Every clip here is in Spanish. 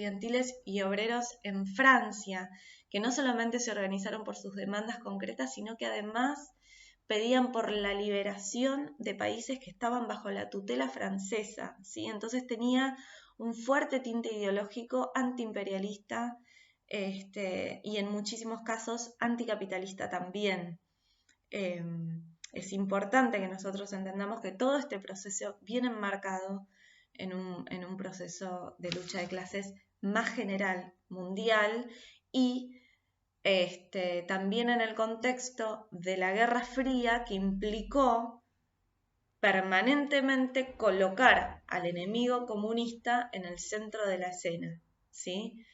estudiantiles y obreros en Francia, que no solamente se organizaron por sus demandas concretas, sino que además pedían por la liberación de países que estaban bajo la tutela francesa, ¿sí? Entonces tenía un fuerte tinte ideológico antiimperialista y en muchísimos casos anticapitalista también. Es importante que nosotros entendamos que todo este proceso viene enmarcado en un proceso de lucha de clases más general, mundial, y también en el contexto de la Guerra Fría, que implicó permanentemente colocar al enemigo comunista en el centro de la escena, ¿sí?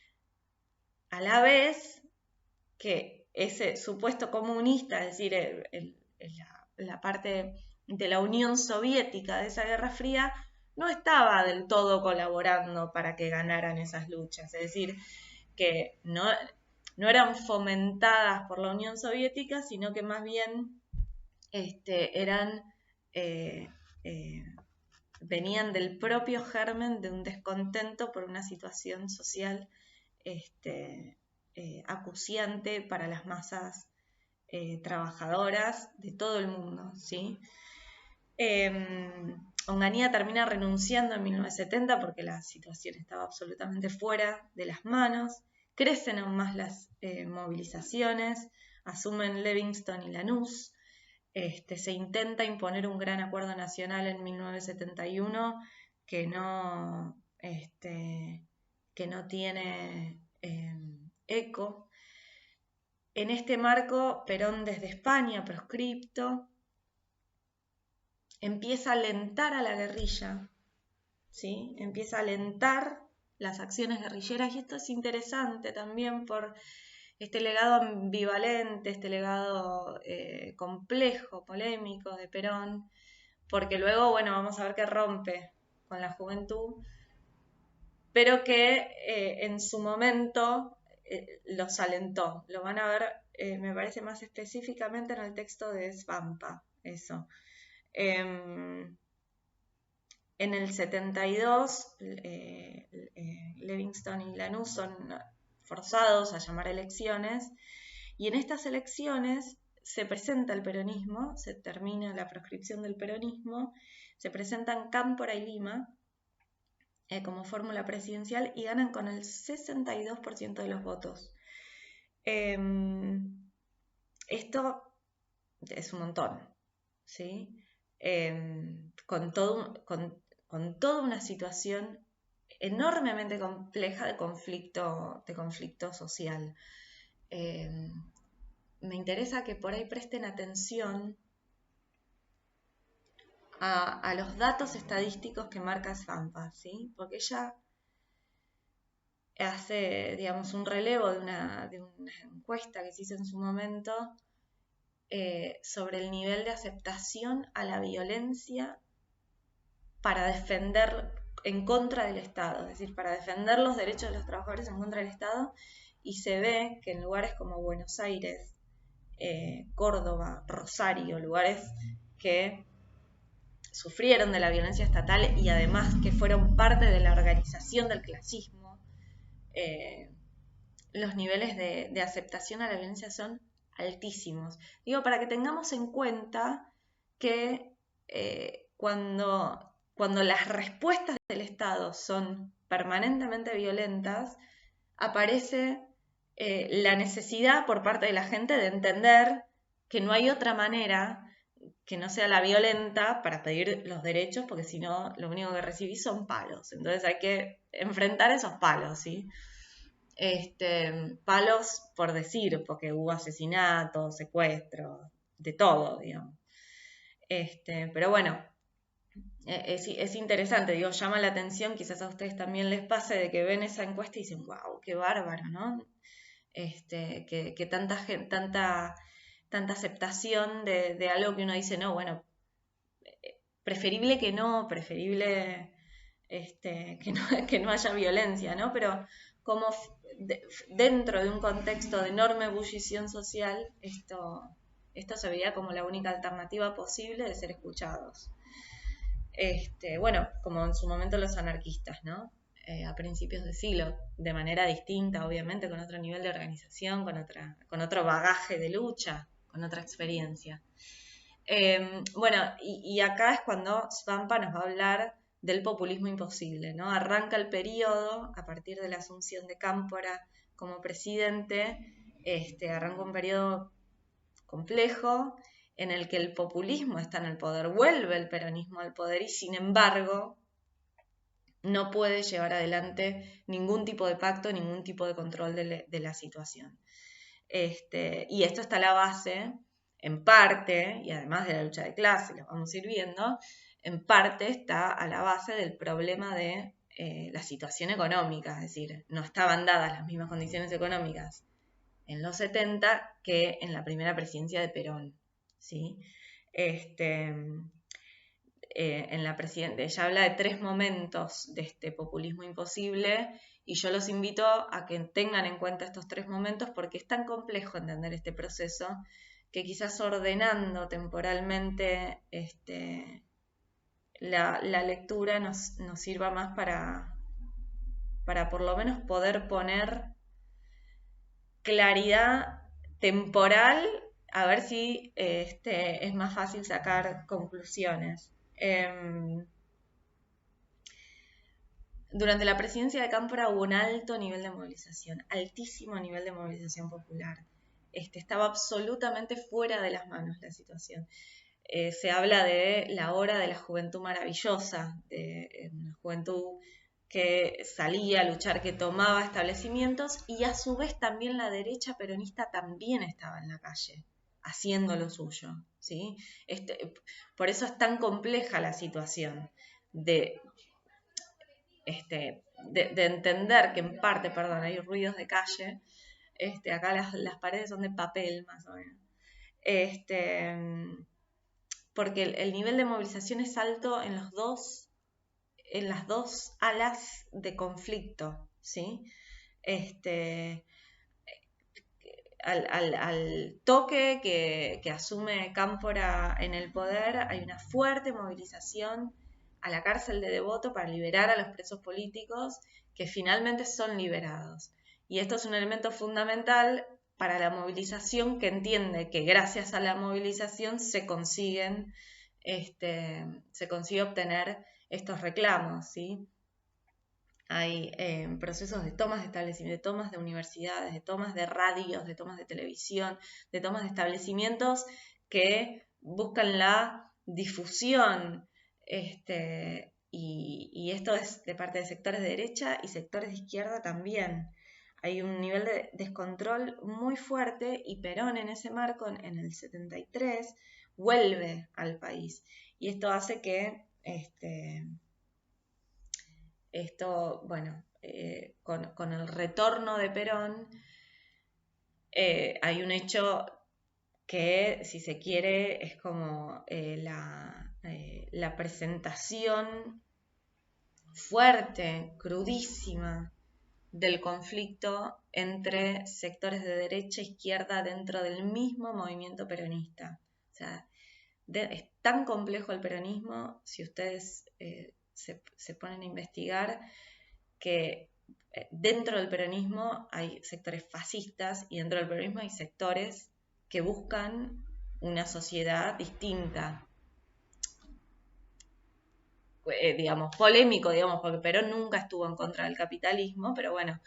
A la vez que ese supuesto comunista, es decir, la parte de la Unión Soviética de esa Guerra Fría, no estaba del todo colaborando para que ganaran esas luchas, es decir, que no eran fomentadas por la Unión Soviética, sino que más bien eran venían del propio germen de un descontento por una situación social acuciante para las masas trabajadoras de todo el mundo, ¿sí? Onganía termina renunciando en 1970 porque la situación estaba absolutamente fuera de las manos. Crecen aún más las movilizaciones, asumen Livingston y Lanús. Se intenta imponer un gran acuerdo nacional en 1971 que no tiene eco. En este marco, Perón desde España, proscripto, empieza a alentar a la guerrilla, ¿sí? Empieza a alentar las acciones guerrilleras, y esto es interesante también por este legado ambivalente, este legado complejo, polémico de Perón, porque luego, bueno, vamos a ver que rompe con la juventud, pero que en su momento los alentó. Lo van a ver, me parece más específicamente en el texto de Svampa, eso. En el 72, Livingston y Lanús son forzados a llamar elecciones, y en estas elecciones se presenta el peronismo, se termina la proscripción del peronismo, se presentan Cámpora y Lima como fórmula presidencial y ganan con el 62% de los votos. Esto es un montón, ¿sí? Con toda una situación enormemente compleja de conflicto social. Me interesa que por ahí presten atención a los datos estadísticos que marca Svampa, ¿sí? Porque ella hace, digamos, un relevo de una encuesta que se hizo en su momento sobre el nivel de aceptación a la violencia para defender en contra del Estado, es decir, para defender los derechos de los trabajadores en contra del Estado, y se ve que en lugares como Buenos Aires, Córdoba, Rosario, lugares que sufrieron de la violencia estatal y además que fueron parte de la organización del clasismo, los niveles de aceptación a la violencia son altísimos. Digo, para que tengamos en cuenta que cuando las respuestas del Estado son permanentemente violentas, aparece la necesidad por parte de la gente de entender que no hay otra manera que no sea la violenta para pedir los derechos, porque si no, lo único que recibís son palos. Entonces hay que enfrentar esos palos, ¿sí? Palos por decir, porque hubo asesinatos, secuestros, de todo, digamos. Pero bueno, es interesante, digo, llama la atención, quizás a ustedes también les pase, de que ven esa encuesta y dicen, wow, qué bárbaro, ¿no? Que tanta aceptación de algo que uno dice, no, bueno, preferible que no, preferible que no haya violencia, ¿no? Pero como dentro de un contexto de enorme ebullición social, esto se veía como la única alternativa posible de ser escuchados. Bueno, como en su momento los anarquistas, ¿no? a principios de siglo, de manera distinta, obviamente, con otro nivel de organización, con otro bagaje de lucha, con otra experiencia. Bueno, y acá es cuando Svampa nos va a hablar del populismo imposible, ¿no? Arranca el periodo a partir de la asunción de Cámpora como presidente, arranca un periodo complejo en el que el populismo está en el poder, vuelve el peronismo al poder y sin embargo no puede llevar adelante ningún tipo de pacto, ningún tipo de control de la situación. Y esto está a la base, en parte, y además de la lucha de clases, lo vamos a ir viendo, en parte está a la base del problema de la situación económica, es decir, no estaban dadas las mismas condiciones económicas en los 70 que en la primera presidencia de Perón, ¿sí? En la presidenta, ella habla de 3 momentos de este populismo imposible y yo los invito a que tengan en cuenta estos 3 momentos porque es tan complejo entender este proceso que quizás ordenando temporalmente la lectura nos sirva más para por lo menos poder poner claridad temporal, a ver si es más fácil sacar conclusiones. Durante la presidencia de Cámpora hubo un alto nivel de movilización, altísimo nivel de movilización popular. Estaba absolutamente fuera de las manos la situación. Se habla de la hora de la juventud maravillosa, de una juventud que salía a luchar, que tomaba establecimientos y a su vez también la derecha peronista también estaba en la calle haciendo lo suyo, ¿sí? Por eso es tan compleja la situación de entender que en parte, perdón, hay ruidos de calle, acá las paredes son de papel más o menos, porque el nivel de movilización es alto en las dos alas de conflicto, ¿sí? Al toque que asume Cámpora en el poder, hay una fuerte movilización a la cárcel de Devoto para liberar a los presos políticos que finalmente son liberados. Y esto es un elemento fundamental para la movilización que entiende que gracias a la movilización se consigue obtener estos reclamos, ¿sí? Hay procesos de tomas de establecimientos, de tomas de universidades, de tomas de radios, de tomas de televisión, de tomas de establecimientos que buscan la difusión, y esto es de parte de sectores de derecha y sectores de izquierda también. Hay un nivel de descontrol muy fuerte y Perón en ese marco, en el 73, vuelve al país. Y esto hace que con el retorno de Perón, hay un hecho que, si se quiere, es como la presentación fuerte, crudísima, del conflicto entre sectores de derecha e izquierda dentro del mismo movimiento peronista. O sea, es tan complejo el peronismo, si ustedes se ponen a investigar, que dentro del peronismo hay sectores fascistas y dentro del peronismo hay sectores que buscan una sociedad distinta. Digamos, polémico, digamos, porque Perón nunca estuvo en contra del capitalismo, pero bueno,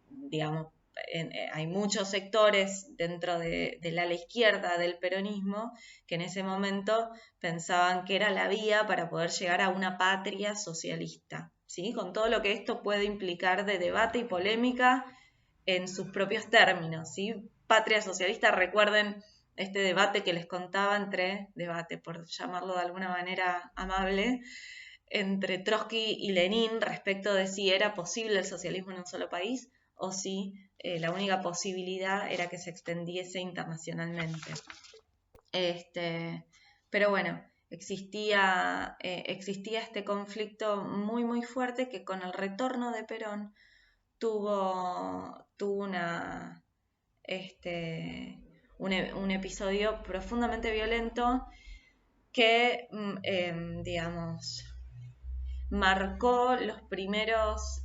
digamos, hay muchos sectores dentro del ala izquierda del peronismo que en ese momento pensaban que era la vía para poder llegar a una patria socialista, ¿sí? Con todo lo que esto puede implicar de debate y polémica en sus propios términos, ¿sí? Patria socialista, recuerden este debate que les contaba debate, por llamarlo de alguna manera amable, entre Trotsky y Lenin respecto de si era posible el socialismo en un solo país o si la única posibilidad era que se extendiese internacionalmente. Pero bueno, existía este conflicto muy muy fuerte que con el retorno de Perón tuvo un episodio profundamente violento que, digamos, marcó los primeros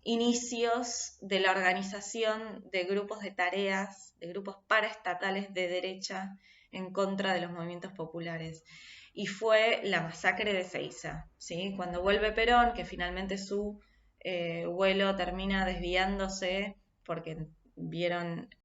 inicios de la organización de grupos de tareas, de grupos paraestatales de derecha en contra de los movimientos populares. Y fue la masacre de Ezeiza, ¿sí? Cuando vuelve Perón, que finalmente su vuelo termina desviándose porque vieron